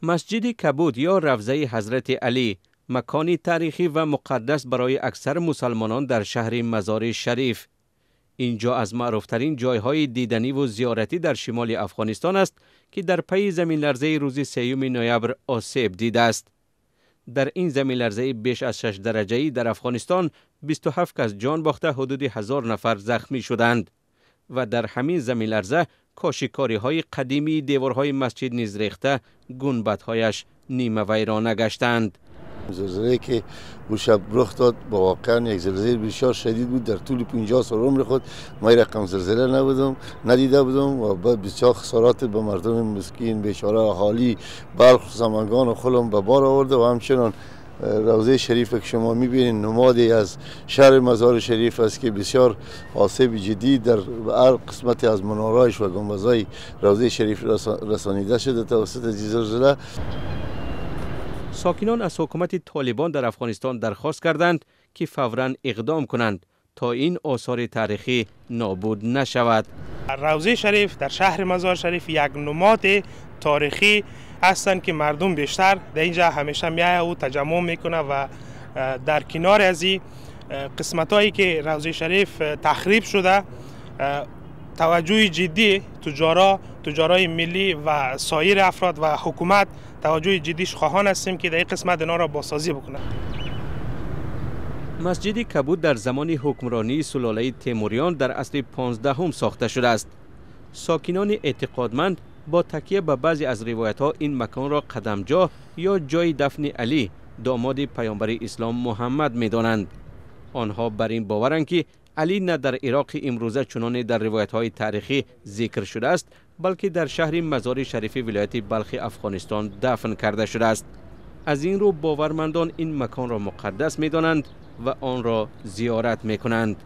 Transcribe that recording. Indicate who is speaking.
Speaker 1: مسجد کبود یا روضه حضرت علی مکانی تاریخی و مقدس برای اکثر مسلمانان در شهر مزار شریف. اینجا از معروفترین جایهای دیدنی و زیارتی در شمال افغانستان است که در پی زمین لرزه روز 3 نوامبر آسیب دیده است. در این زمین لرزه بیش از 6 درجه‌ای در افغانستان 27 کس جان باخته حدود 1000 نفر زخمی شدند و در همین زمین لرزه کاشیکاری‌های قدیمی دیوارهای مسجد نیز ریخته گنبدهایش نیمه ویرانه گشتند.
Speaker 2: زلزله که اون شب رخ داد با واقعا یک زلزله بسیار شدید بود. در طول 50 سال عمر خود ما رقم زلزله ندیده بودم و بسیار خسارات به مردم مسکین بیچاره اهالی بلخ سمنگان و خلم به بار آورده و همچنان روضه شریف که شما میبینید نمادی از شهر مزار شریف است که بسیار آسیب جدی در هر قسمت از مناره‌اش و گنبدهای روضه شریف رسانیده شده توسط زلزله.
Speaker 1: ساکنان از حکومت طالبان در افغانستان درخواست کردند که فوراً اقدام کنند تا این آثار تاریخی نابود نشود.
Speaker 3: روضه شریف در شهر مزار شریف یک نماد تاریخی هستند که مردم بیشتر در اینجا همیشه میایه و تجمع میکنه و در کنار از این قسمتایی که روضه شریف تخریب شده توجه جدی تجارای ملی و سایر افراد و حکومت توجه جدیش خواهان هستیم که در این قسمت اینا را بازسازی بکنند.
Speaker 1: مسجد کبود در زمان حکمرانی سلاله تیموریان در عصر 15 ساخته شده است. ساکنان اعتقادمند با تکیه به بعضی از روایت‌ها این مکان را قدمجا یا جای دفن علی داماد پیامبر اسلام محمد می‌دانند. آنها بر این باورند که علی نه در عراق امروزه چنان در روایت‌های تاریخی ذکر شده است، بلکه در شهر مزار شریف ولایت بلخ افغانستان دفن کرده شده است. از این رو باورمندان این مکان را مقدس می‌دانند و آن را زیارت می‌کنند.